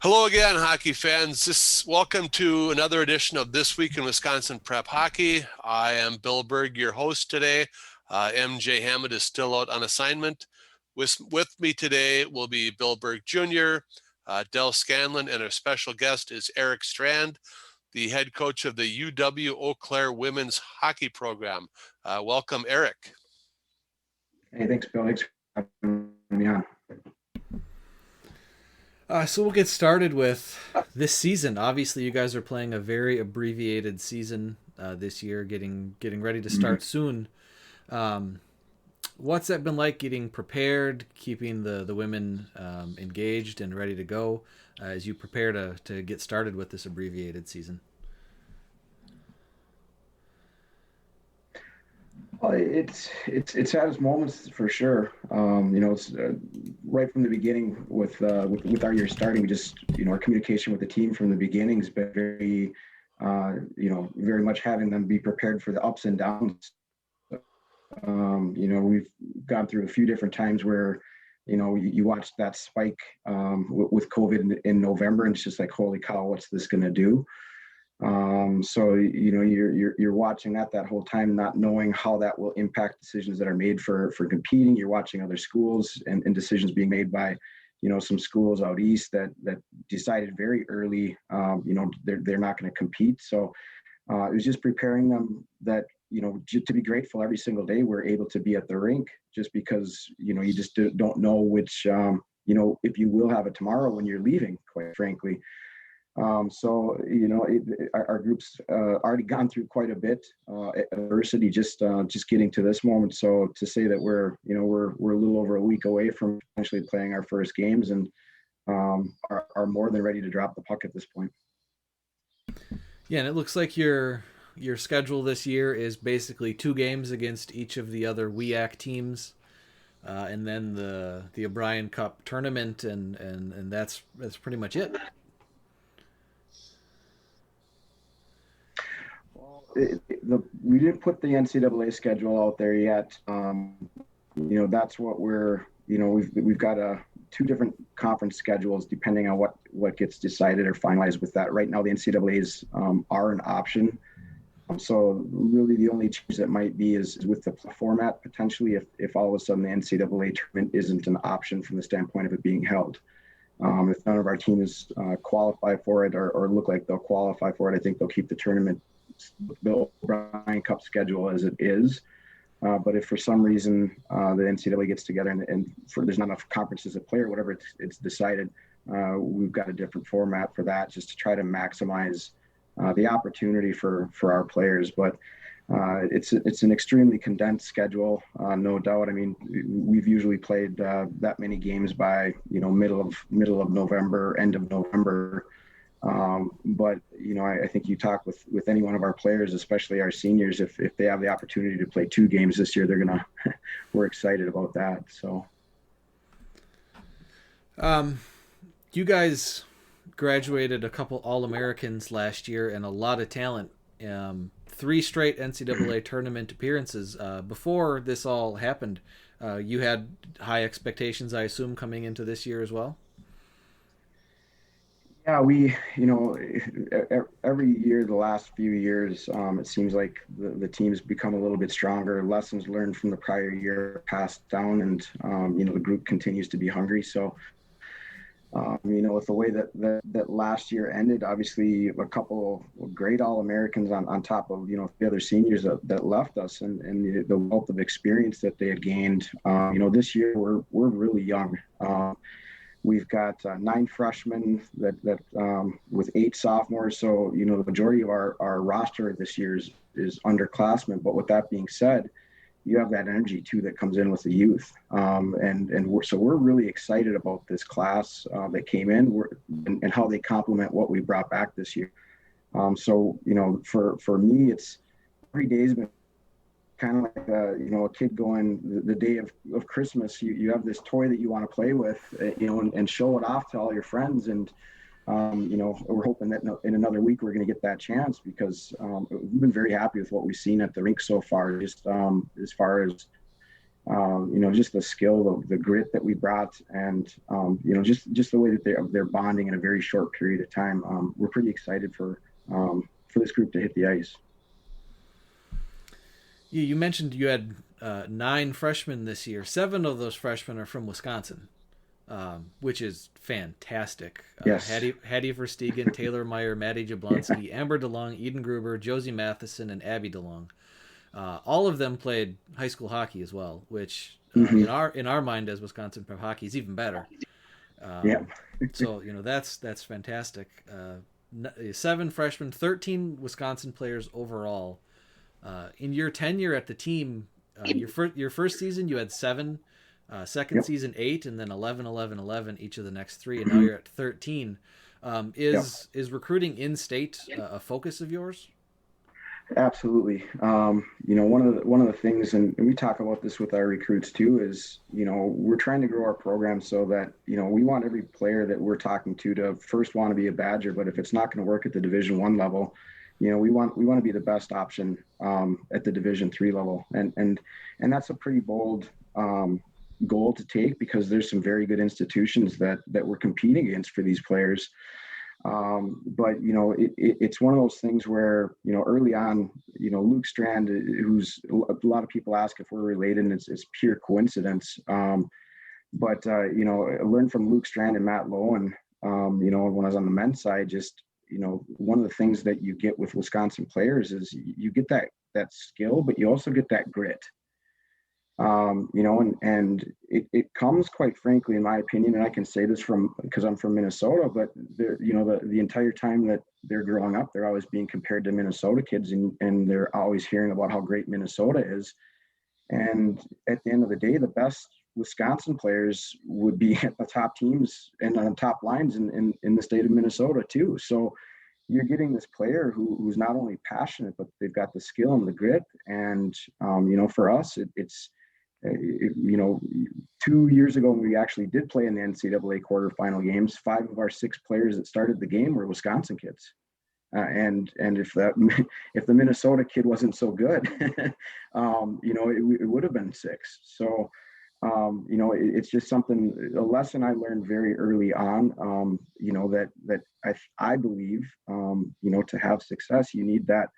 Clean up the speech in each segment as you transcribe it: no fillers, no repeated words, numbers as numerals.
Hello again, hockey fans. Welcome to another edition of This Week in Wisconsin Prep Hockey. I am Bill Berg, your host today. MJ Hammond is still out on assignment. With me today will be Bill Berg Jr., Del Scanlon, and our special guest is Erik Strand, the head coach of the UW Eau Claire women's hockey program. Welcome, Erik. Hey, thanks, Bill. Thanks for having me on. So we'll get started with this season. Obviously, you guys are playing a very abbreviated season this year, getting ready to start soon. What's that been like getting prepared, keeping the women engaged and ready to go as you prepare to get started with this abbreviated season? Well, it's had its moments for sure. It's right from the beginning with our year starting. We just our communication with the team from the beginning has been very very much having them be prepared for the ups and downs. We've gone through a few different times where you watch that spike with COVID in November, and it's just like, holy cow, what's this going to do? So you're watching that whole time, not knowing how that will impact decisions that are made for competing. You're watching other schools and decisions being made by some schools out east that decided very early they're not going to compete. So it was just preparing them that to be grateful every single day we're able to be at the rink, just because you just don't know which if you will have it tomorrow when you're leaving, quite frankly. Our group's already gone through quite a bit adversity, just getting to this moment. So to say that we're a little over a week away from potentially playing our first games, and are more than ready to drop the puck at this point. Yeah, and it looks like your schedule this year is basically 2 games against each of the other WIAC teams. And then the O'Brien Cup tournament, and that's pretty much it. We didn't put the NCAA schedule out there yet. That's what we've got two different conference schedules depending on what gets decided or finalized with that. Right now, the NCAA's are an option. So really the only change that might be is with the format, potentially, if all of a sudden the NCAA tournament isn't an option from the standpoint of it being held. If none of our teams qualify for it or look like they'll qualify for it, I think they'll keep the tournament, the O'Brien Cup schedule as it is. But if for some reason the NCAA gets together and there's not enough conferences to play or whatever it's decided, we've got a different format for that, just to try to maximize the opportunity for our players. But it's an extremely condensed schedule, no doubt. I mean, we've usually played that many games by middle of November, end of November. But I think you talk with any one of our players, especially our seniors, if they have the opportunity to play 2 games this year, they're gonna we're excited about that. So You guys graduated a couple All-Americans last year and a lot of talent. 3 straight NCAA tournament appearances. Before this all happened, you had high expectations, I assume, coming into this year as well. yeah, every year, the last few years, it seems like the team's become a little bit stronger. Lessons learned from the prior year passed down, and the group continues to be hungry. So with the way that last year ended, obviously a couple of great All-Americans on top of the other seniors that left us, and the wealth of experience that they had gained. This year we're really young. We've got 9 freshmen that with 8 sophomores. So the majority of our roster this year is underclassmen. But with that being said, you have that energy too that comes in with the youth, we're really excited about this class that came in, and how they complement what we brought back this year. For me, it's every day's been kind of like a kid going the day of Christmas. You have this toy that you want to play with, and show it off to all your friends, and we're hoping that in another week we're going to get that chance, because we've been very happy with what we've seen at the rink so far, just as far as just the skill, the grit that we brought, and just the way that they're bonding in a very short period of time. We're pretty excited for this group to hit the ice. You mentioned you had 9 freshmen this year. 7 of those freshmen are from Wisconsin, which is fantastic. Yes. Hattie Verstegen, Taylor Meyer, Maddie Jablonski, Amber DeLong, Eden Gruber, Josie Matheson, and Abby DeLong. All of them played high school hockey as well, which in our mind as Wisconsin Prep hockey is even better. So that's fantastic. 7 freshmen, 13 Wisconsin players overall. In your tenure at the team, your first season you had 7, second season 8, and then 11, 11, 11 each of the next 3, and now you're at 13. Is recruiting in state a focus of yours? Absolutely. One of the things, and we talk about this with our recruits too, is, we're trying to grow our program so that, we want every player that we're talking to first want to be a Badger, but if it's not going to work at the Division I level, we want to be the best option at the Division III level. And that's a pretty bold goal to take, because there's some very good institutions that we're competing against for these players. But it's one of those things where, early on, Luke Strand, who's a lot of people ask if we're related, and it's pure coincidence. But I learned from Luke Strand and Matt Lowen, when I was on the men's side, just, one of the things that you get with Wisconsin players is you get that skill, but you also get that grit. And it comes, quite frankly, in my opinion, and I can say this because I'm from Minnesota, but the entire time that they're growing up, they're always being compared to Minnesota kids, and they're always hearing about how great Minnesota is. And at the end of the day, the best Wisconsin players would be at the top teams and on top lines in the state of Minnesota too. So you're getting this player who's not only passionate, but they've got the skill and the grit. And, for us, it's 2 years ago, when we actually did play in the NCAA quarterfinal games, 5 of our 6 players that started the game were Wisconsin kids. And if the Minnesota kid wasn't so good, it would have been 6. So, it's just a lesson I learned very early on, that I believe, to have success, you need that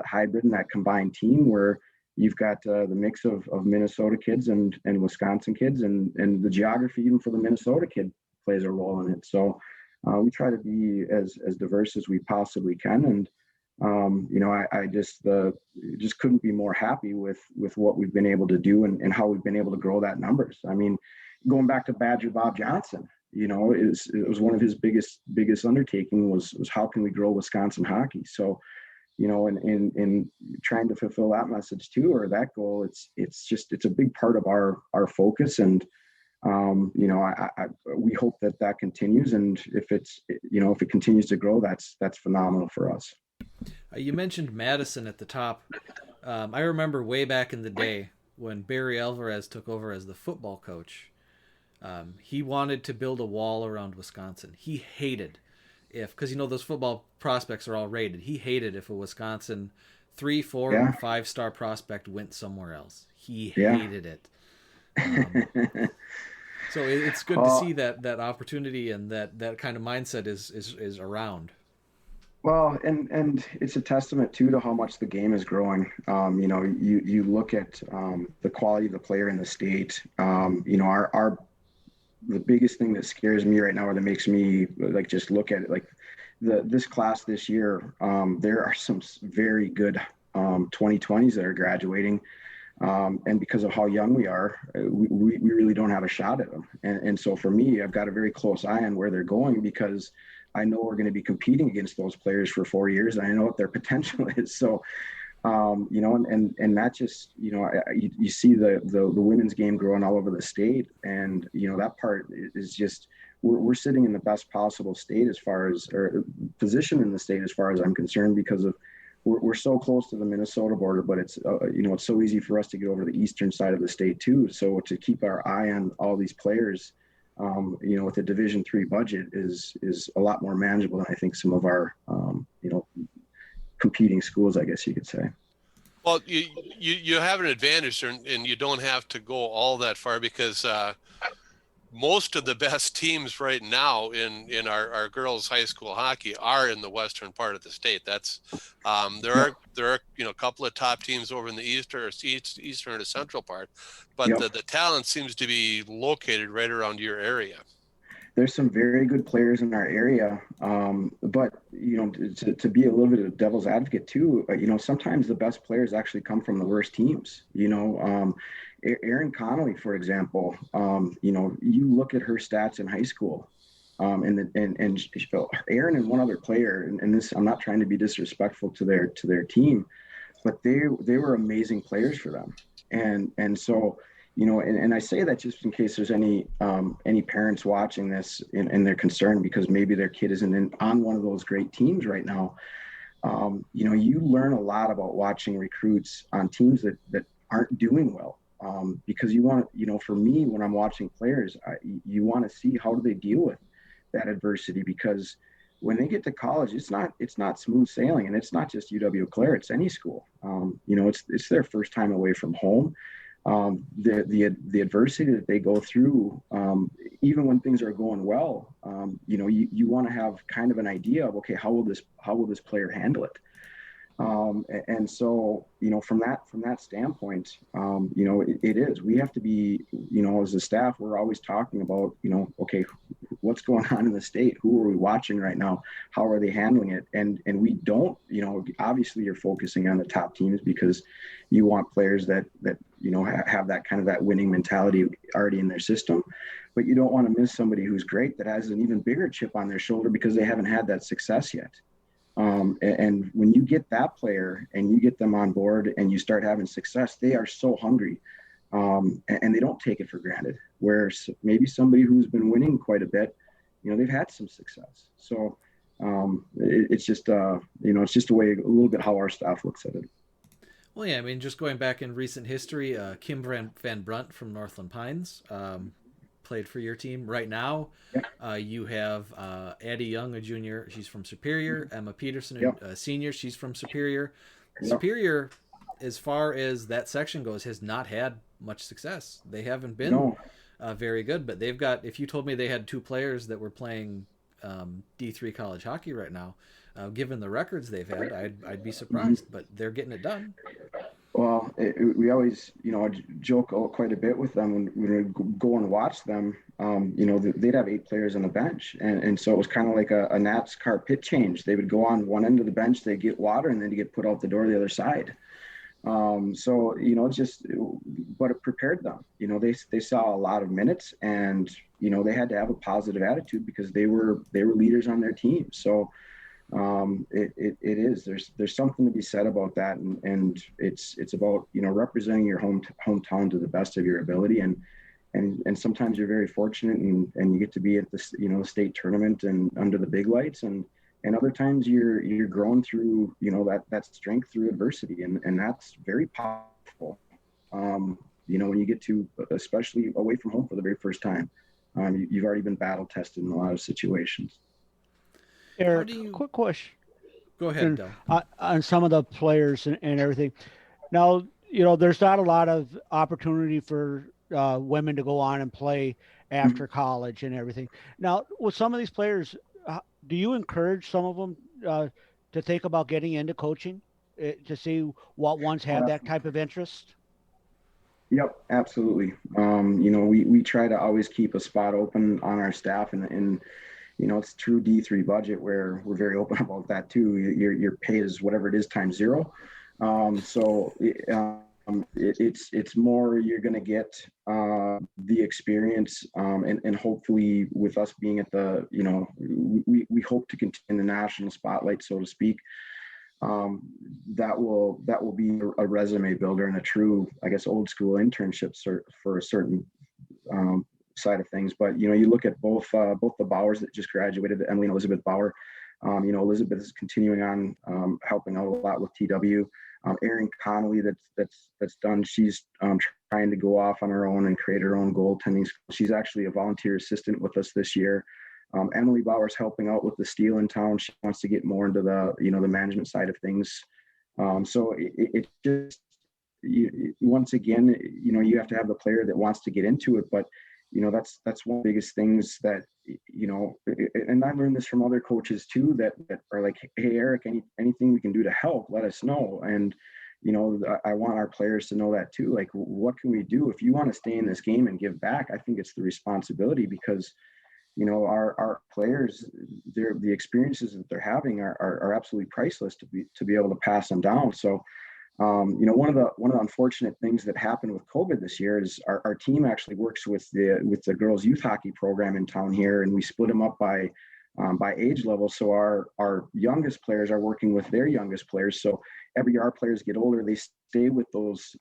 hybrid and that combined team where you've got the mix of Minnesota kids and Wisconsin kids, and the geography even for the Minnesota kid plays a role in it. So we try to be as diverse as we possibly can. And, I just couldn't be more happy with what we've been able to do and how we've been able to grow that numbers. I mean, going back to Badger Bob Johnson, it was one of his biggest undertaking was how can we grow Wisconsin hockey? So, in trying to fulfill that message too, or that goal, it's a big part of our focus. And, we hope that continues. And if it continues to grow, that's phenomenal for us. You mentioned Madison at the top. I remember way back in the day when Barry Alvarez took over as the football coach. He wanted to build a wall around Wisconsin. He hated because those football prospects are all rated. He hated if a Wisconsin 3, 4, or 5-star prospect went somewhere else. He hated it. So it's good to see that opportunity and that kind of mindset is around. Well, and it's a testament too to how much the game is growing. You look at the quality of the player in the state. The biggest thing that scares me right now, or that makes me just look at it, this class this year, there are some very good 2020s that are graduating, and because of how young we are, we really don't have a shot at them. And so for me, I've got a very close eye on where they're going, because I know we're going to be competing against those players for 4 years, and I know what their potential is. So, and that just, you see the women's game growing all over the state, and that part is just we're sitting in the best possible state or position in the state as far as I'm concerned, because of we're so close to the Minnesota border, but it's it's so easy for us to get over the eastern side of the state too. So to keep our eye on all these players, with a Division III budget is a lot more manageable than I think some of our, competing schools, I guess you could say. Well, you have an advantage there, and you don't have to go all that far because most of the best teams right now in our girls high school hockey are in the western part of the state. That's Yep. there are a couple of top teams over in the eastern or the central part, but Yep. the talent seems to be located right around your area. There's some very good players in our area, but to be a little bit of devil's advocate too, sometimes the best players actually come from the worst teams. Erin Connolly, for example, you look at her stats in high school, and Erin and one other player, and this, I'm not trying to be disrespectful to their team, but they were amazing players for them, and so. And I say that just in case there's any parents watching this and they're concerned because maybe their kid isn't on one of those great teams right now. You learn a lot about watching recruits on teams that aren't doing well. Because you want, for me, when I'm watching players, you want to see how do they deal with that adversity, because when they get to college, it's not smooth sailing, and it's not just UW Eau Claire, it's any school. It's their first time away from home. The adversity that they go through, even when things are going well, you want to have kind of an idea of, okay, how will this player handle it? And so, from that standpoint, it is, we have to be, as a staff, we're always talking about, okay, what's going on in the state? Who are we watching right now? How are they handling it? And we don't, obviously you're focusing on the top teams because you want players that have that kind of that winning mentality already in their system, but you don't want to miss somebody who's great that has an even bigger chip on their shoulder because they haven't had that success yet. And when you get that player and you get them on board and you start having success, they are so hungry, and they don't take it for granted. Whereas maybe somebody who's been winning quite a bit, they've had some success. So it's just a way, a little bit how our staff looks at it. Well, yeah, I mean, just going back in recent history, Kim Van Brunt from Northland Pines played for your team. Right now, you have Addie Young, a junior. She's from Superior. Emma Peterson, a senior. She's from Superior. Superior, as far as that section goes, has not had much success. They haven't been very good, but they've got, if you told me they had two players that were playing D3 college hockey right now, given the records they've had, I'd be surprised, but they're getting it done. Well, we always, joke quite a bit with them when we go and watch them. They'd have 8 players on the bench, and so it was kind of like a NASCAR pit change. They would go on one end of the bench, they get water, and then to get put out the door the other side. But it prepared them. They saw a lot of minutes, and they had to have a positive attitude because they were leaders on their team. So. It is, there's something to be said about that, and it's about representing your hometown to the best of your ability, and sometimes you're very fortunate and you get to be at the the state tournament and under the big lights, and other times you're growing through that strength through adversity, and that's very powerful. When you get to, especially away from home for the very first time, you've already been battle tested in a lot of situations. Erik, quick question. Go ahead, Del. On some of the players and everything. Now, there's not a lot of opportunity for women to go on and play after college and everything. Now, with some of these players, do you encourage some of them to think about getting into coaching to see what ones have that type of interest? Yep, absolutely. We try to always keep a spot open on our staff, and it's true D3 budget where we're very open about that too. Your pay is whatever it is times 0. It's more, you're going to get the experience, and hopefully with us being at the, we hope to continue the national spotlight, so to speak. That will be a resume builder and a true, I guess, old school internship for a certain side of things. But you look at both the Bowers that just graduated, Emily and Elizabeth Bauer. Elizabeth is continuing on helping out a lot with TW. Erin Connolly that's done. She's trying to go off on her own and create her own goaltending school. She's actually a volunteer assistant with us this year. Emily Bauer's helping out with the steel in town. She wants to get more into the the management side of things. So it just, once again, you have to have the player that wants to get into it. But that's one of the biggest things that, and I learned this from other coaches too, that are like, hey, Erik, anything we can do to help, let us know. And I want our players to know that too. Like, what can we do? If you want to stay in this game and give back, I think it's the responsibility, because our players, the experiences that they're having are absolutely priceless to be able to pass them down. So one of the unfortunate things that happened with COVID this year is our team actually works with the girls youth hockey program in town here, and we split them up by age level. So our youngest players are working with their youngest players. So every year our players get older, they stay with those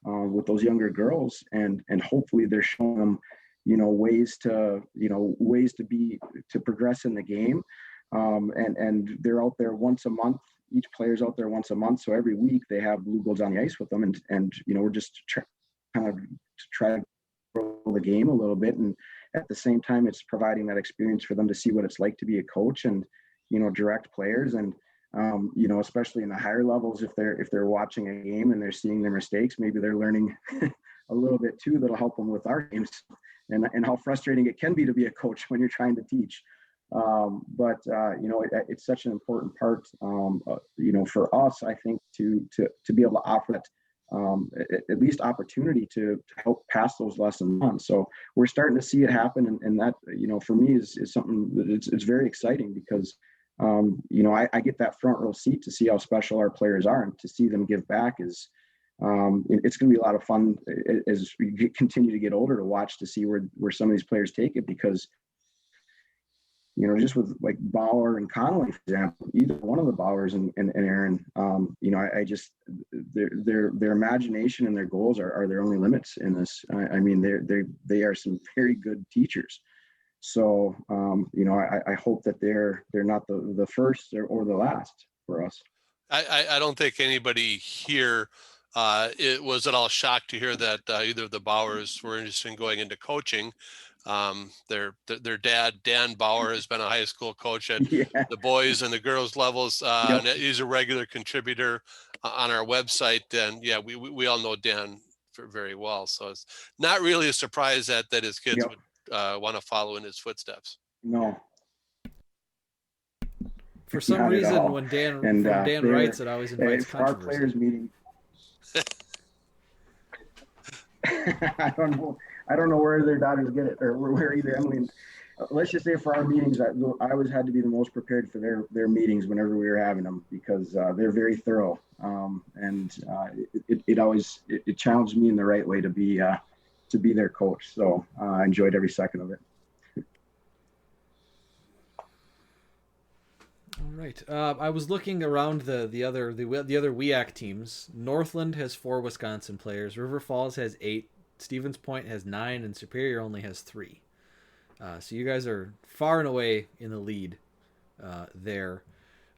younger girls, and hopefully they're showing them ways to progress in the game. And they're out there once a month. Each player's out there once a month. So every week they have blue goals on the ice with them. And we're just try to grow the game a little bit. And at the same time, it's providing that experience for them to see what it's like to be a coach and, direct players. And, especially in the higher levels, if they're watching a game and they're seeing their mistakes, maybe they're learning a little bit too, that'll help them with our games, and how frustrating it can be to be a coach when you're trying to teach. But it's such an important part, for us, I think, to be able to offer that, at least opportunity to help pass those lessons on. So we're starting to see it happen. And that, for me is something that it's very exciting, because, I get that front row seat to see how special our players are, and to see them give back is, it's going to be a lot of fun as we continue to get older, to watch, to see where some of these players take it. Because just with like Bauer and Connolly, for example, either one of the Bauers and Aaron, I just, their imagination and their goals are their only limits in this. I mean, they are some very good teachers. So, I hope that they're not the first or the last for us. I don't think anybody here it was at all shocked to hear that either of the Bauers were interested in going into coaching. Their dad, Dan Bauer, has been a high school coach at the boys and the girls levels. And he's a regular contributor on our website. And we all know Dan very well. So it's not really a surprise that his kids would want to follow in his footsteps. No. For some reason, when Dan writes, it always invites controversy. Our players meeting. I don't know where their daughters get it, or where either Emily. Let's just say for our meetings, I always had to be the most prepared for their meetings whenever we were having them, because they're very thorough, and it always challenged me in the right way to be their coach. So I enjoyed every second of it. All right. I was looking around the other WIAC teams. Northland has 4 Wisconsin players. River Falls has 8. Stevens Point has 9, and Superior only has 3. So you guys are far and away in the lead there.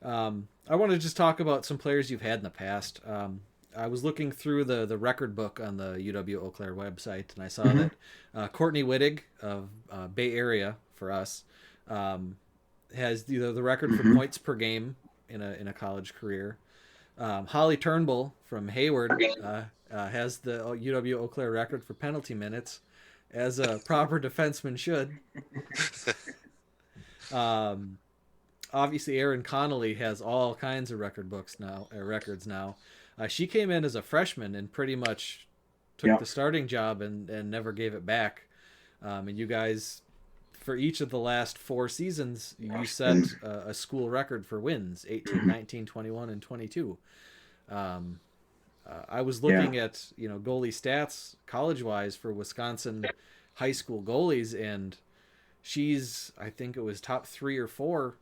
I want to just talk about some players you've had in the past. I was looking through the record book on the UW Eau Claire website, and I saw that Courtney Wittig of Bay Area for us has the record for points per game in a college career. Holly Turnbull from Hayward has the UW Eau Claire record for penalty minutes, as a proper defenseman should. Obviously, Erin Connolly has all kinds of records now. She came in as a freshman and pretty much took the starting job and never gave it back. And you guys, for each of the last 4 seasons, you set a school record for wins: 18, 19, 21, and 22. I was looking at goalie stats college-wise for Wisconsin high school goalies, and she's, I think it was top 3 or 4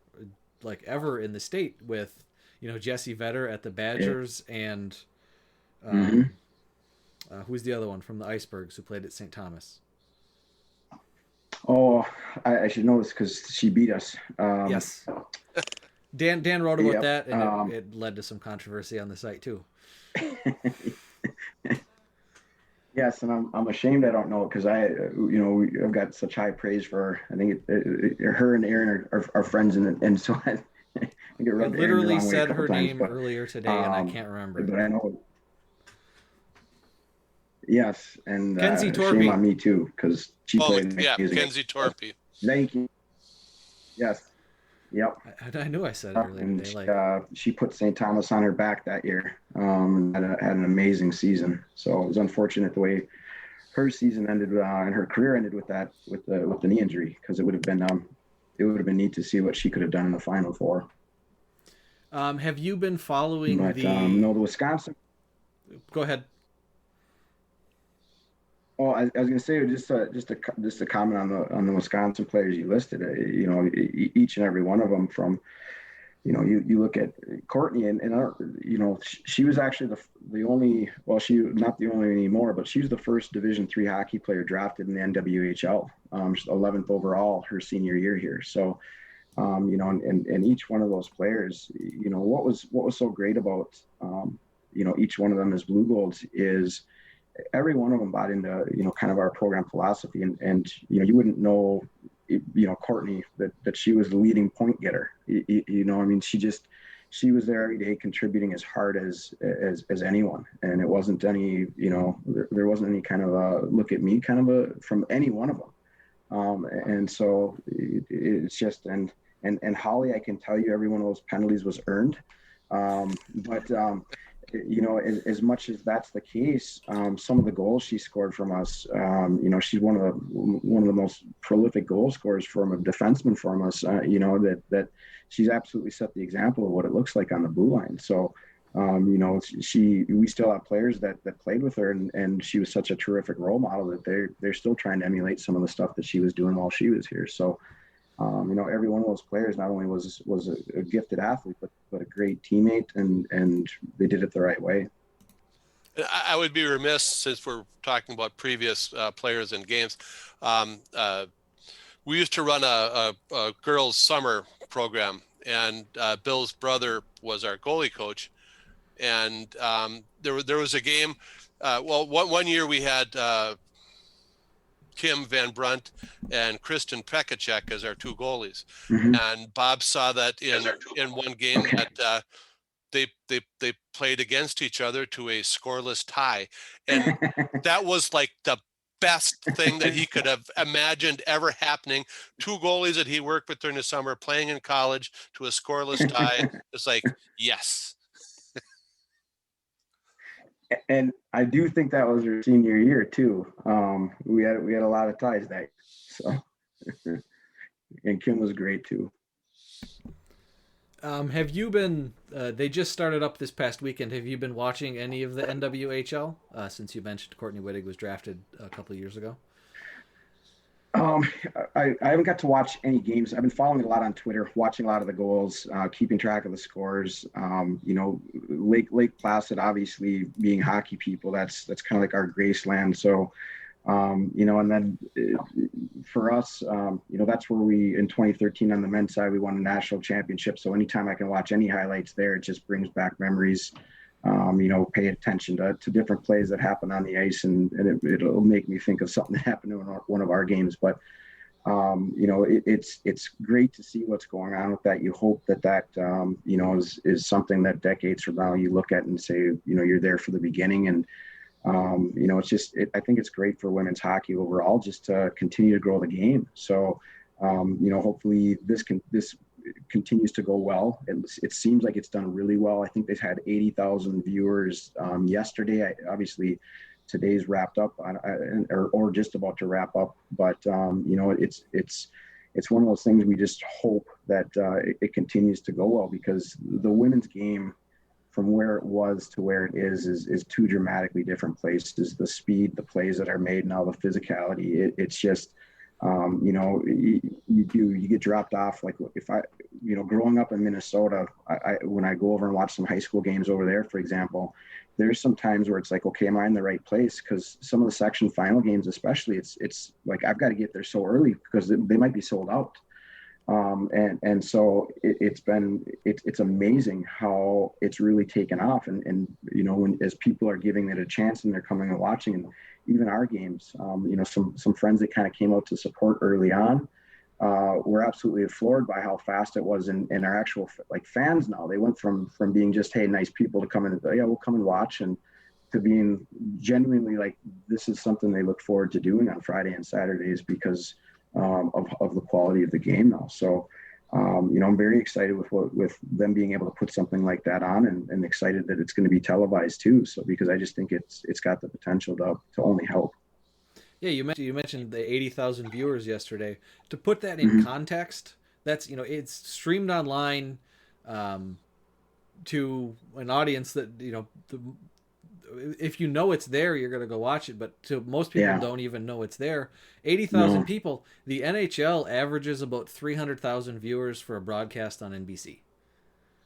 like ever in the state, with Jesse Vetter at the Badgers and who's the other one from the Icebergs who played at St. Thomas? Oh, I should know this because she beat us. Yes. Dan wrote about that, and it led to some controversy on the site too. Yes, and I'm ashamed I don't know it, because I've got such high praise for her. I think her and Aaron are friends, and so think it I rubbed Aaron the literally wrong way a said couple her times, name but earlier today, and I can't remember but it. I know. Yes, and Kenzie shame Torpy. on me too, because she Oh, played yeah, amazing. Kenzie Torpy. Thank you. Yes. Yep. I knew I said it earlier And today. she put St. Thomas on her back that year. And had an amazing season. So it was unfortunate the way her season ended and her career ended with that with the knee injury, because it would have been neat to see what she could have done in the Final Four. Have you been following But no, the Wisconsin. Go ahead. Oh, I was going to say just a comment on the Wisconsin players you listed. Each and every one of them, from you look at Courtney and she was actually the only, well, she not the only anymore, but she was the first Division III hockey player drafted in the NWHL, 11th overall her senior year here. So and each one of those players, what was so great about each one of them as Blue Golds is every one of them bought into kind of our program philosophy, and you wouldn't know Courtney that she was the leading point getter. I mean, she was there every day contributing as hard as anyone, and it wasn't any there wasn't any kind of a look at me kind of a from any one of them. And so it's just and Holly, I can tell you every one of those penalties was earned. But as much as that's the case, some of the goals she scored from us, she's one of the most prolific goal scorers from a defenseman from us. That she's absolutely set the example of what it looks like on the blue line. So, we still have players that played with her, and she was such a terrific role model that they're still trying to emulate some of the stuff that she was doing while she was here. So, every one of those players not only was a gifted athlete, but a great teammate, and they did it the right way. I would be remiss, since we're talking about previous players and games. We used to run a girls' summer program, and Bill's brother was our goalie coach. And there was a game. One year we had Kim Van Brunt and Kristen Pekacek as our two goalies. Mm-hmm. And Bob saw that in one game that they played against each other to a scoreless tie. And that was like the best thing that he could have imagined ever happening. Two goalies that he worked with during the summer playing in college to a scoreless tie. It's like, yes. And I do think that was her senior year too. We had a lot of ties that year, so and Kim was great too. Have you been? They just started up this past weekend. Have you been watching any of the NWHL since you mentioned Courtney Wittig was drafted a couple of years ago? I haven't got to watch any games. I've been following a lot on Twitter, watching a lot of the goals, keeping track of the scores. Lake Placid, obviously being hockey people, that's kind of like our Graceland. So, and then for us, that's where we, in 2013 on the men's side, we won a national championship. So anytime I can watch any highlights there, it just brings back memories. Pay attention to different plays that happen on the ice, and it'll make me think of something that happened in one of our games. But, it's great to see what's going on with that. You hope that is something that decades from now you look at and say, you're there for the beginning. And, I think it's great for women's hockey overall, just to continue to grow the game. So, hopefully this continues to go well. It seems like it's done really well. I think they've had 80,000 viewers yesterday. Obviously, today's wrapped up or just about to wrap up. But it's one of those things we just hope that it continues to go well, because the women's game, from where it was to where it is two dramatically different places. The speed, the plays that are made now, the physicality. It's just. You get dropped off. Like if I, growing up in Minnesota, when I go over and watch some high school games over there, for example, there's some times where it's like, okay, am I in the right place? Because some of the section final games, especially, it's like I've got to get there so early because they might be sold out. And so it's amazing how it's really taken off, and as people are giving it a chance and they're coming and watching, and even our games, some friends that kind of came out to support early on, were absolutely floored by how fast it was, and our actual like fans now. They went from being just, hey, nice people, to come in and yeah, we'll come and watch, and to being genuinely like, this is something they look forward to doing on Friday and Saturdays because of the quality of the game now. So I'm very excited with them being able to put something like that on, and excited that it's going to be televised too. So because I just think it's got the potential to only help. Yeah, you mentioned the 80,000 viewers yesterday. To put that in context, that's it's streamed online to an audience that if it's there, you're going to go watch it. But to most people, don't even know it's there. 80,000 people. The NHL averages about 300,000 viewers for a broadcast on NBC.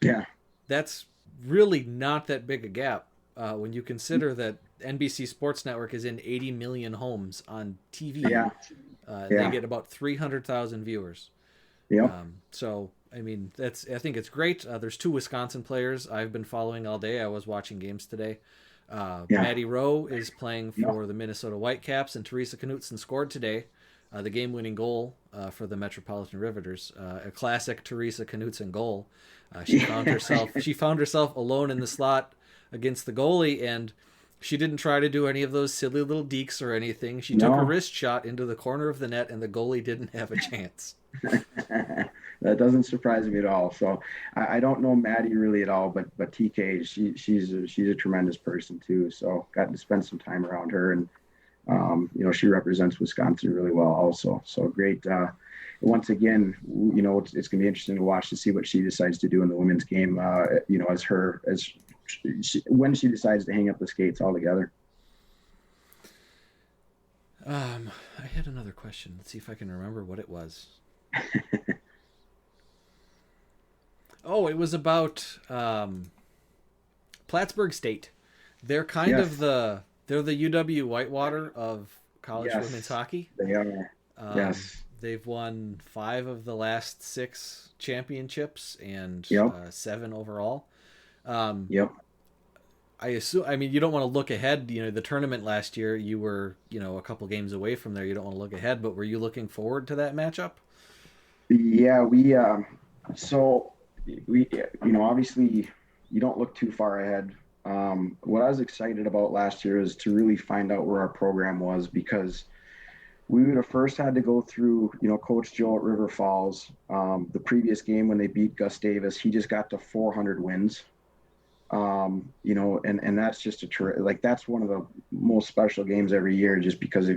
Yeah, that's really not that big a gap when you consider that NBC Sports Network is in 80 million homes on TV. They get about 300,000 viewers. Yep. So I mean, I think it's great. There's 2 Wisconsin players I've been following all day. I was watching games today. Maddie Rowe is playing for the Minnesota Whitecaps, and Teresa Knutson scored today the game-winning goal for the Metropolitan Riveters. A classic Teresa Knutson goal. She found herself alone in the slot against the goalie, and she didn't try to do any of those silly little dekes or anything. She took a wrist shot into the corner of the net, and the goalie didn't have a chance. That doesn't surprise me at all. So I don't know Maddie really at all, but TK, she's a tremendous person too. So got to spend some time around her, and she represents Wisconsin really well also. So great. Once again, it's going to be interesting to watch to see what she decides to do in the women's game. When she decides to hang up the skates altogether. I had another question. Let's see if I can remember what it was. It was about Plattsburgh State. They're kind of they're the UW Whitewater of college women's hockey. They are. Yes. They've won 5 of the last 6 championships and 7 overall. Yep. I assume. I mean, you don't want to look ahead. The tournament last year, you were a couple games away from there. You don't want to look ahead, but were you looking forward to that matchup? Yeah, we obviously you don't look too far ahead. What I was excited about last year is to really find out where our program was, because we would have first had to go through, Coach Joe at River Falls. The previous game when they beat Gus Davis, he just got to 400 wins. And that's just that's one of the most special games every year, just because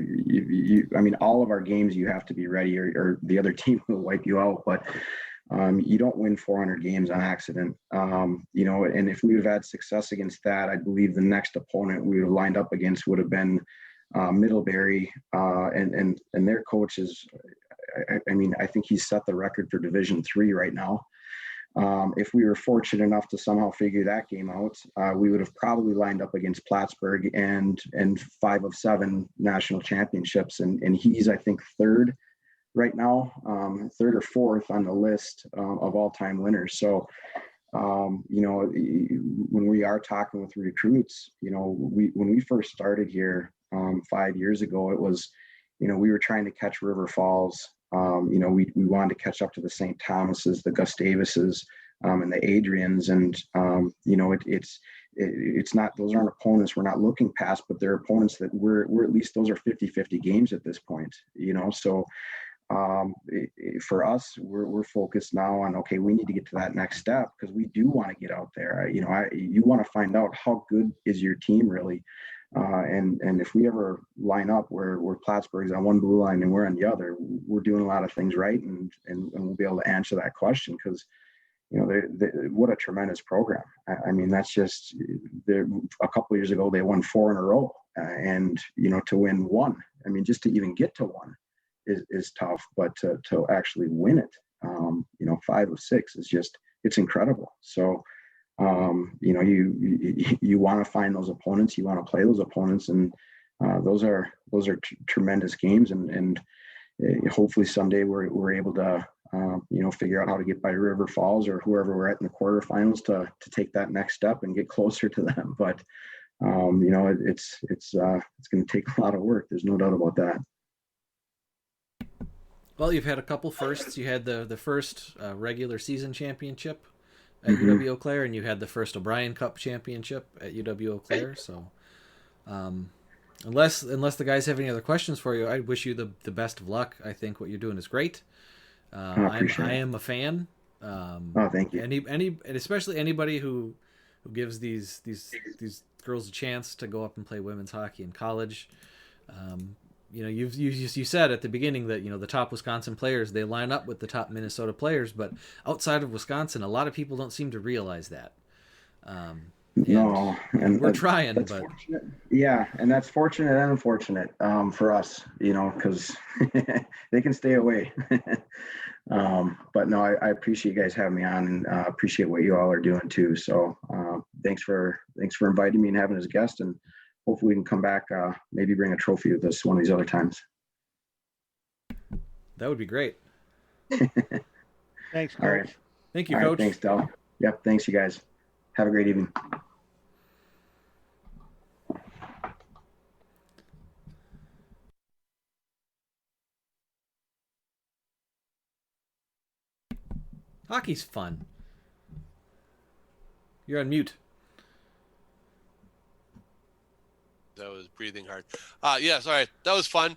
all of our games, you have to be ready or the other team will wipe you out. But, you don't win 400 games on accident. And if we would have had success against that, I believe the next opponent we would have lined up against would have been, Middlebury, and their coach is, I think he's set the record for Division III right now. If we were fortunate enough to somehow figure that game out, we would have probably lined up against Plattsburgh and 5 of 7 national championships. And he's, I think, 3rd right now, 3rd or 4th on the list of all-time winners. So, when we are talking with recruits, when we first started here 5 years ago, it was, we were trying to catch River Falls. We wanted to catch up to the St. Thomases, the Gus Davises, and the Adrians. And, it's not, those aren't opponents we're not looking past, but they're opponents that we're at least, those are 50-50 games at this point, So for us, we're focused now on, okay, we need to get to that next step, because we do want to get out there. You want to find out how good is your team really. And if we ever line up where Plattsburgh's on one blue line and we're on the other, we're doing a lot of things right, and we'll be able to answer that question, because what a tremendous program. That's just, a couple of years ago they won 4 in a row, and to win 1, just to even get to 1 is tough, but to actually win it, 5 of 6 is just, it's incredible. So you want to find those opponents, you want to play those opponents, and those are tremendous games, and hopefully someday we're able to figure out how to get by River Falls or whoever we're at in the quarterfinals to take that next step and get closer to them. But it's going to take a lot of work. There's no doubt about that. Well, you've had a couple firsts. You had the first regular season championship at Mhm. UW Eau Claire, and you had the first O'Brien Cup championship at UW Eau Claire. So, unless the guys have any other questions for you, I wish you the best of luck. I think what you're doing is great. I appreciate I it. am a fan. Oh, thank you. And especially anybody who gives these girls a chance to go up and play women's hockey in college. You said at the beginning that the top Wisconsin players, they line up with the top Minnesota players, but outside of Wisconsin, a lot of people don't seem to realize that. No, and we're trying, that's but fortunate. Yeah, and that's fortunate and unfortunate for us, because they can stay away. But no, I appreciate you guys having me on, and appreciate what you all are doing too. So thanks for inviting me and having as a guest, and hopefully we can come back, maybe bring a trophy with us one of these other times. that would be great. Thanks, Coach. All right. Thank you, All right, Coach. thanks, Del. Yep, thanks you guys. Have a great evening. Hockey's fun. You're on mute. That was breathing hard. Yes, all right. That was fun.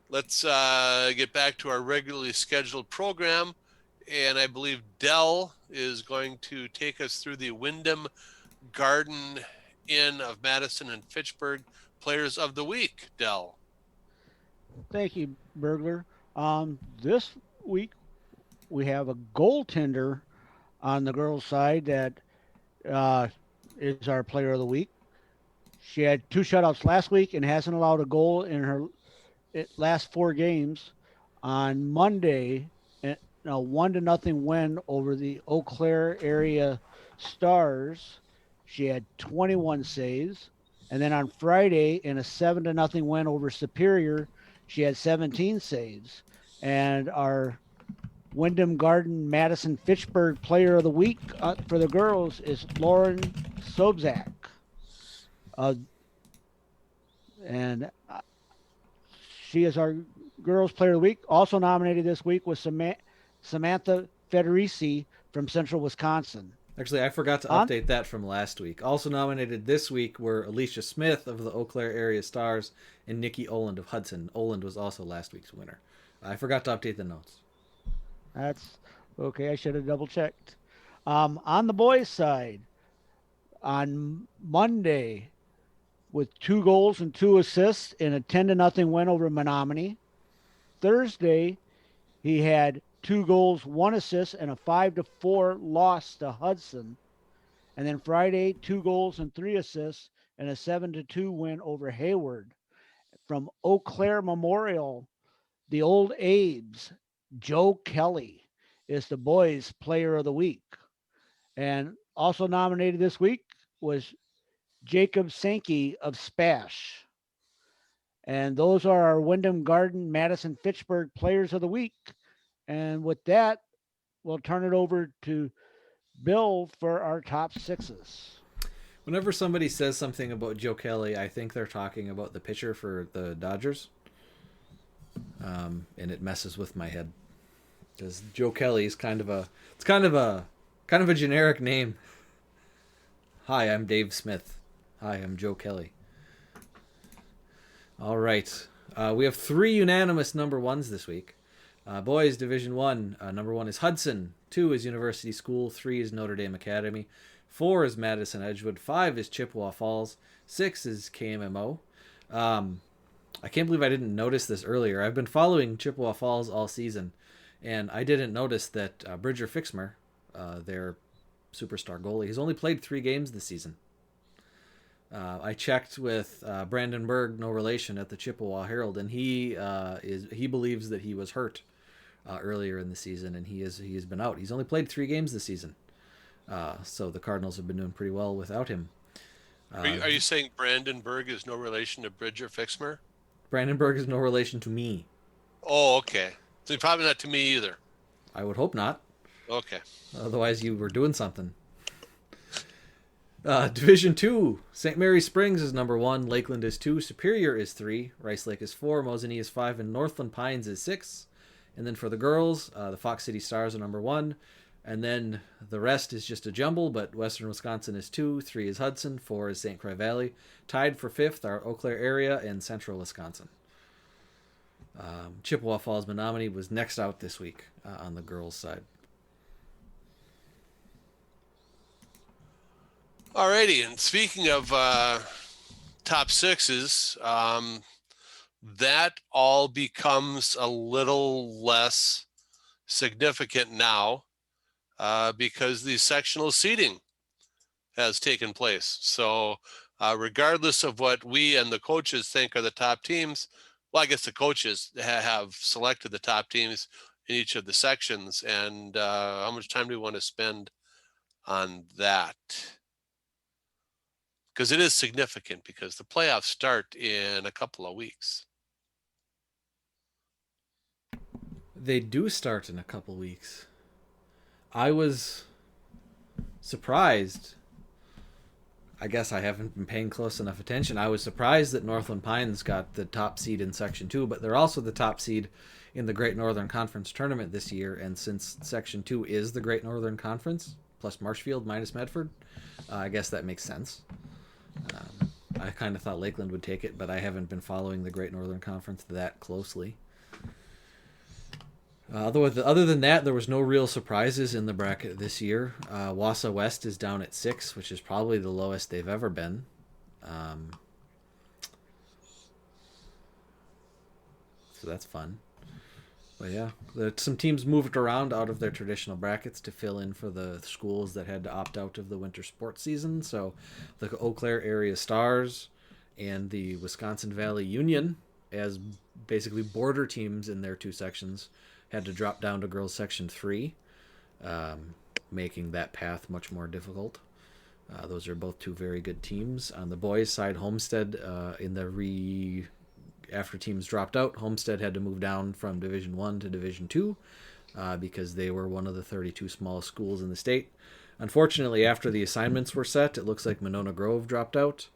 Let's get back to our regularly scheduled program. And I believe Dell is going to take us through the Wyndham Garden Inn of Madison and Fitchburg Players of the Week. Dell. Thank you, Burglar. This week we have a goaltender on the girls' side that is our player of the week. She had 2 shutouts last week and hasn't allowed a goal in her last 4 games. On Monday, a 1-0 win over the Eau Claire area Stars. She had 21 saves. And then on Friday, in a 7-0 win over Superior, she had 17 saves. And our Wyndham Garden Madison Fitchburg Player of the Week for the girls is Lauren Sobzak. And she is our girls Player of the Week. Also nominated this week was Samantha Federici from Central Wisconsin. Actually, I forgot to update that from last week. Also nominated this week were Alicia Smith of the Eau Claire area Stars and Nikki Oland of Hudson. Oland was also last week's winner. I forgot to update the notes. That's okay. I should have double checked. On the boys' side, on Monday, with 2 goals and 2 assists in a 10-0 win over Menominee. Thursday, he had 2 goals, 1 assist, and a 5-4 loss to Hudson. And then Friday, 2 goals and 3 assists and a 7-2 win over Hayward. From Eau Claire Memorial, the old Abes, Joe Kelly is the boys' player of the week. And also nominated this week was Jacob Sankey of Spash. And those are our Wyndham Garden Madison Fitchburg Players of the Week. And with that, we'll turn it over to Bill for our top 6s. Whenever somebody says something about Joe Kelly, I think they're talking about the pitcher for the Dodgers. And it messes with my head because Joe Kelly is kind of a generic name. Hi, I'm Dave Smith. Hi, I'm Joe Kelly. All right. We have 3 unanimous number 1s this week. Boys Division 1, number 1 is Hudson, 2 is University School, 3 is Notre Dame Academy, 4 is Madison Edgewood, 5 is Chippewa Falls, 6 is KMMO. I can't believe I didn't notice this earlier. I've been following Chippewa Falls all season, and I didn't notice that Bridger Fixmer, their superstar goalie, has only played 3 games this season. I checked with Brandon Berg, no relation, at the Chippewa Herald, and he believes that he was hurt earlier in the season, and he has been out. He's only played 3 games this season, so the Cardinals have been doing pretty well without him. Are you saying Brandon Berg is no relation to Bridger Fixmer? Brandon Berg is no relation to me. Oh, okay. So probably not to me either. I would hope not. Okay. Otherwise, you were doing something. Division 2, St. Mary Springs is number 1, Lakeland is 2, Superior is 3, Rice Lake is 4, Mosinee is 5, and Northland Pines is 6. And then for the girls, the Fox City Stars are number 1. And then the rest is just a jumble, but Western Wisconsin is 2, 3 is Hudson, 4 is St. Croix Valley. Tied for 5th are Eau Claire area and Central Wisconsin. Chippewa Falls Menominee was next out this week on the girls' side. Alrighty, and speaking of top sixes, that all becomes a little less significant now because the sectional seeding has taken place. So regardless of what we and the coaches think are the top teams, well, I guess the coaches have selected the top teams in each of the sections. And how much time do we want to spend on that? Because it is significant because the playoffs start in a couple of weeks. They do start in a couple weeks. I was surprised. I guess I haven't been paying close enough attention. I was surprised that Northland Pines got the top seed in Section 2, but they're also the top seed in the Great Northern Conference tournament this year. And since Section 2 is the Great Northern Conference, plus Marshfield minus Medford, I guess that makes sense. I kind of thought Lakeland would take it, but I haven't been following the Great Northern Conference that closely. Other than that, there was no real surprises in the bracket this year. Wausau West is down at 6, which is probably the lowest they've ever been. So that's fun. But yeah, some teams moved around out of their traditional brackets to fill in for the schools that had to opt out of the winter sports season. So the Eau Claire area Stars and the Wisconsin Valley Union, as basically border teams in their 2 sections, had to drop down to girls section 3, making that path much more difficult. Those are both 2 very good teams. On the boys' side, Homestead after teams dropped out, Homestead had to move down from Division 1 to Division 2 because they were one of the 32 smallest schools in the state. Unfortunately, after the assignments were set, it looks like Monona Grove dropped out.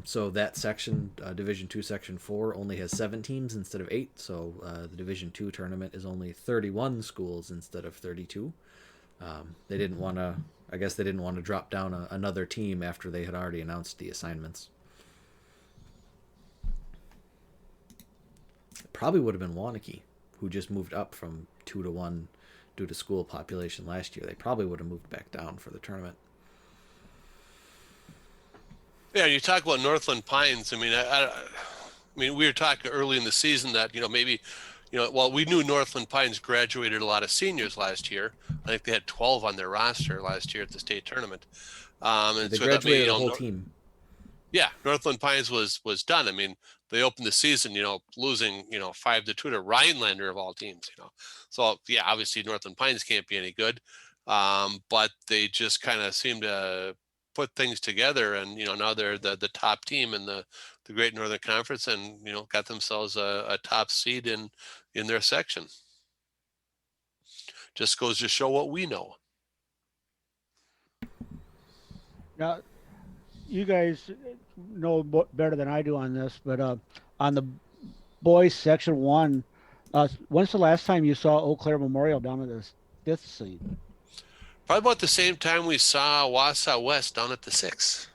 So that section, Division 2 Section 4, only has 7 teams instead of 8. So the Division 2 tournament is only 31 schools instead of 32. They didn't want to drop down another team after they had already announced the assignments. Probably would have been Waunakee, who just moved up from 2 to 1 due to school population last year. They probably would have moved back down for the tournament. Yeah, you talk about Northland Pines. I mean, we were talking early in the season that, maybe, we knew Northland Pines graduated a lot of seniors last year. I think they had 12 on their roster last year at the state tournament. And they so graduated the whole team. Yeah, Northland Pines was done. I mean, they opened the season, losing, 5-2 to Rhinelander of all teams, So yeah, obviously Northland Pines can't be any good. But they just kind of seem to put things together, and now they're the top team in the Great Northern Conference, and got themselves a top seed in their section. Just goes to show what we know. Now, you guys know better than I do on this, but on the boys section 1, when's the last time you saw Eau Claire Memorial down at the 5th seed? Probably about the same time we saw Wausau West down at the 6th.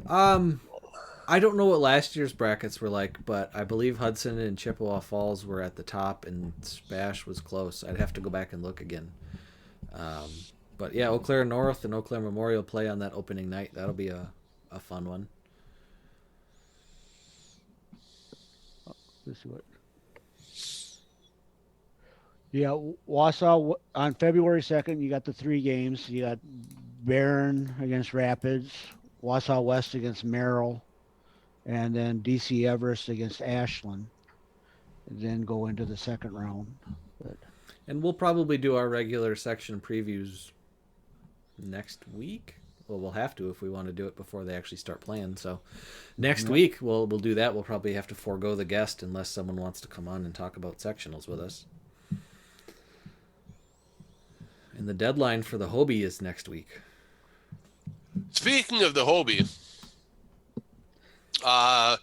I don't know what last year's brackets were like, but I believe Hudson and Chippewa Falls were at the top, and Spash was close. I'd have to go back and look again. But yeah, Eau Claire North and Eau Claire Memorial play on that opening night. That'll be a fun one. Let's see what. Yeah, Wausau on February 2nd, you got the 3 games. You got Barron against Rapids, Wausau West against Merrill, and then DC Everest against Ashland. And then go into the second round. And we'll probably do our regular section previews next week. Well, we'll have to if we want to do it before they actually start playing. So next week we'll do that. We'll probably have to forego the guest unless someone wants to come on and talk about sectionals with us. And the deadline for the Hobie is next week. Speaking of the Hobie, uh,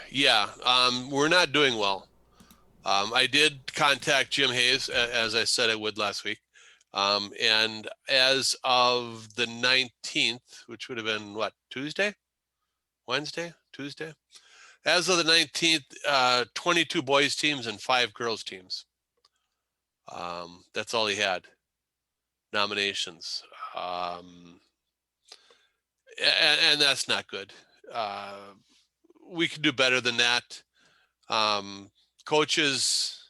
yeah, we're not doing well. I did contact Jim Hayes, as I said I would last week. And as of the 19th, which would have been what, Tuesday? Wednesday? Tuesday? As of the 19th, 22 boys teams and 5 girls teams. That's all he had. Nominations. And that's not good. We could do better than that. Coaches,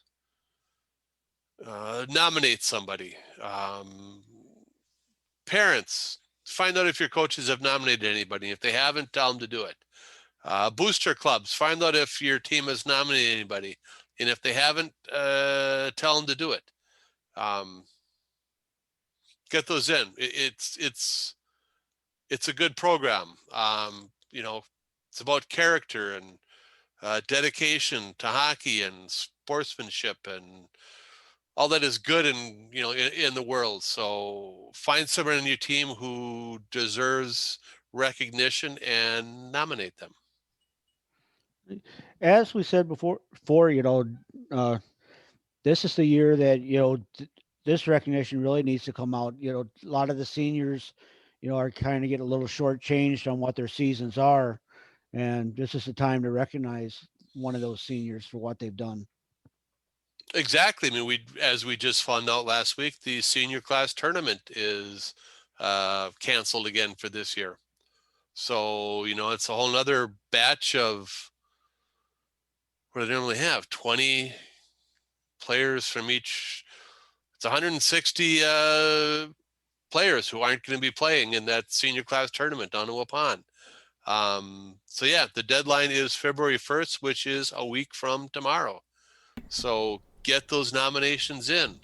nominate somebody. Parents, find out if your coaches have nominated anybody. If they haven't, tell them to do it. Booster clubs, find out if your team has nominated anybody. And if they haven't, tell them to do it. Get those in. It's a good program. It's about character and dedication to hockey and sportsmanship and all that is good in the world. So find someone in your team who deserves recognition and nominate them. As we said before, this is the year that this recognition really needs to come out. A lot of the seniors, are kind of getting a little shortchanged on what their seasons are, and this is the time to recognize one of those seniors for what they've done. Exactly. I mean, as we just found out last week, the senior class tournament is canceled again for this year. So, it's a whole nother batch of, what do they normally have? 20 players from each. It's 160 players who aren't going to be playing in that senior class tournament down in Waupun. So yeah, the deadline is February 1st, which is a week from tomorrow. So get those nominations in.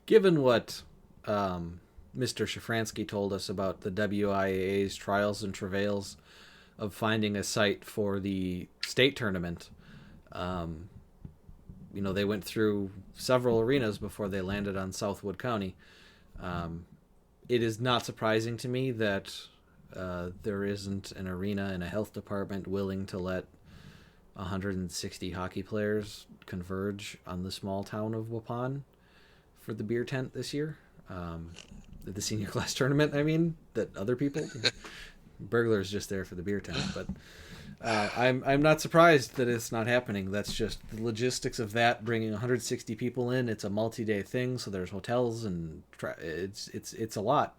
Given what Mr. Shafransky told us about the WIAA's trials and travails of finding a site for the state tournament, they went through several arenas before they landed on Southwood County. It is not surprising to me that there isn't an arena and a health department willing to let 160 hockey players converge on the small town of Waupun for the beer tent this year. The senior class tournament, that other people. Burglar's just there for the beer tent, but I'm not surprised that it's not happening. That's just the logistics of that, bringing 160 people in. It's a multi-day thing, so there's hotels and it's a lot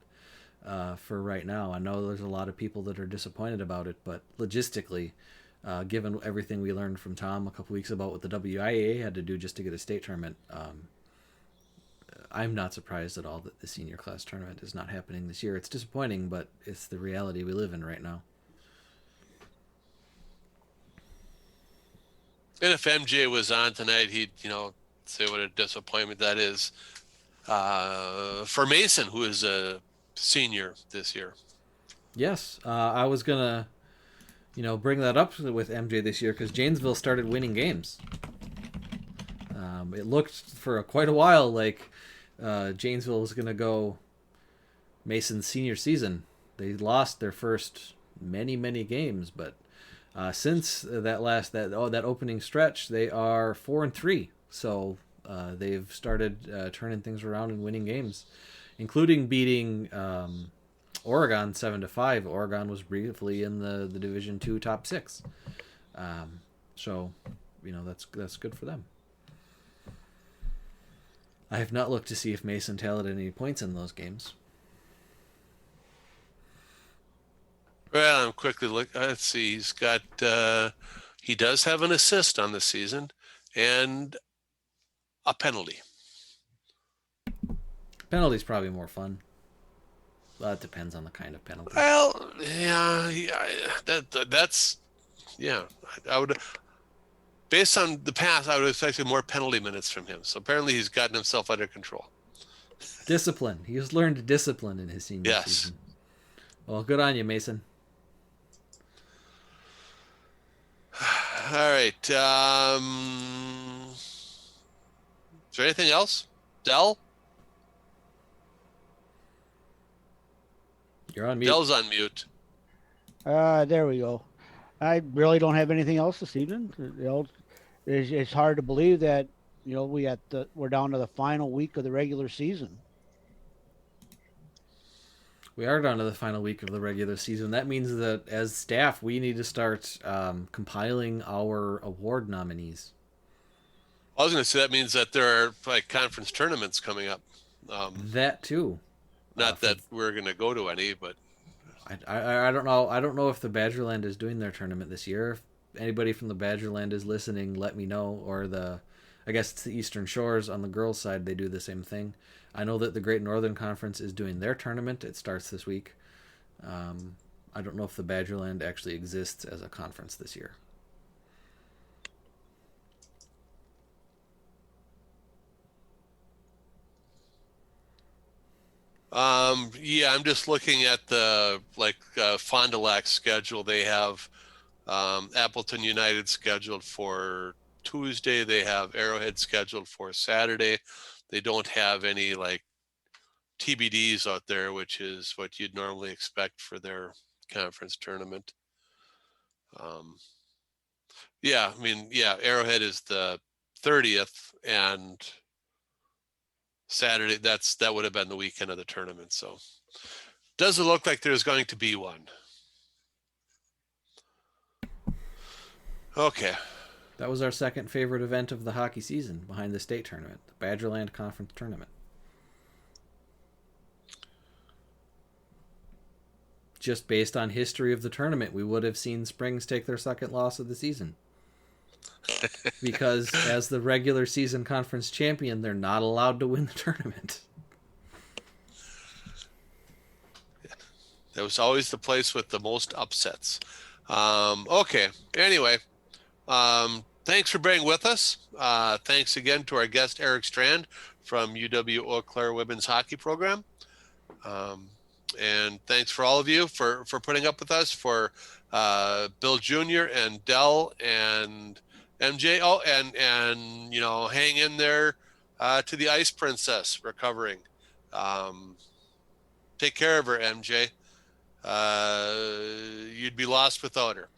for right now. I know there's a lot of people that are disappointed about it, but logistically, given everything we learned from Tom a couple weeks about what the WIAA had to do just to get a state tournament, I'm not surprised at all that the senior class tournament is not happening this year. It's disappointing, but it's the reality we live in right now. And if MJ was on tonight, he'd, say what a disappointment that is for Mason, who is a senior this year. Yes, I was gonna, bring that up with MJ this year because Janesville started winning games. It looked for quite a while like Janesville was gonna go Mason's senior season. They lost their first many games, but since that opening stretch, they are 4-3. So they've started turning things around and winning games, including beating Oregon 7-5. Oregon was briefly in the Division II top 6. So that's good for them. I have not looked to see if Mason tallied any points in those games. Well, I'm quickly looking. Let's see. He's got. He does have an assist on the season, and a penalty. Penalty's probably more fun. Well, it depends on the kind of penalty. Well, yeah. That's. Yeah, I would. Based on the past, I would have expected more penalty minutes from him. So apparently, he's gotten himself under control. Discipline. He's learned discipline in his senior season. Well, good on you, Mason. All right. Is there anything else? Dell? You're on mute. Dell's on mute. There we go. I really don't have anything else this evening. It's hard to believe that we're down to the final week of the regular season. We are down to the final week of the regular season. That means that as staff, we need to start compiling our award nominees. I was going to say that means that there are like conference tournaments coming up. That too. Not that we're going to go to any, but I don't know. I don't know if the Badgerland is doing their tournament this year. If anybody from the Badgerland is listening, let me know. Or I guess it's the Eastern Shores on the girls' side. They do the same thing. I know that the Great Northern Conference is doing their tournament. It starts this week. I don't know if the Badgerland actually exists as a conference this year. Yeah, I'm just looking at the Fond du Lac schedule. They have Appleton United scheduled for Tuesday. They have Arrowhead scheduled for Saturday. They don't have any like TBDs out there, which is what you'd normally expect for their conference tournament. Yeah, I mean, yeah, Arrowhead is the 30th, and Saturday, that would have been the weekend of the tournament. So doesn't look like there's going to be one. Okay. That was our second favorite event of the hockey season behind the state tournament, the Badgerland Conference Tournament. Just based on history of the tournament, we would have seen Springs take their second loss of the season. Because as the regular season conference champion, they're not allowed to win the tournament. That was always the place with the most upsets. Okay. Anyway, thanks for being with us. Thanks again to our guest, Erik Strand from UW Eau Claire Women's Hockey Program. And thanks for all of you for putting up with us, for Bill Jr. and Dell and MJ. Oh, and hang in there to the Ice Princess recovering. Take care of her, MJ. You'd be lost without her.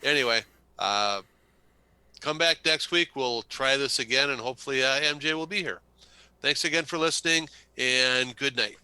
Anyway, come back next week. We'll try this again, and hopefully MJ will be here. Thanks again for listening, and good night.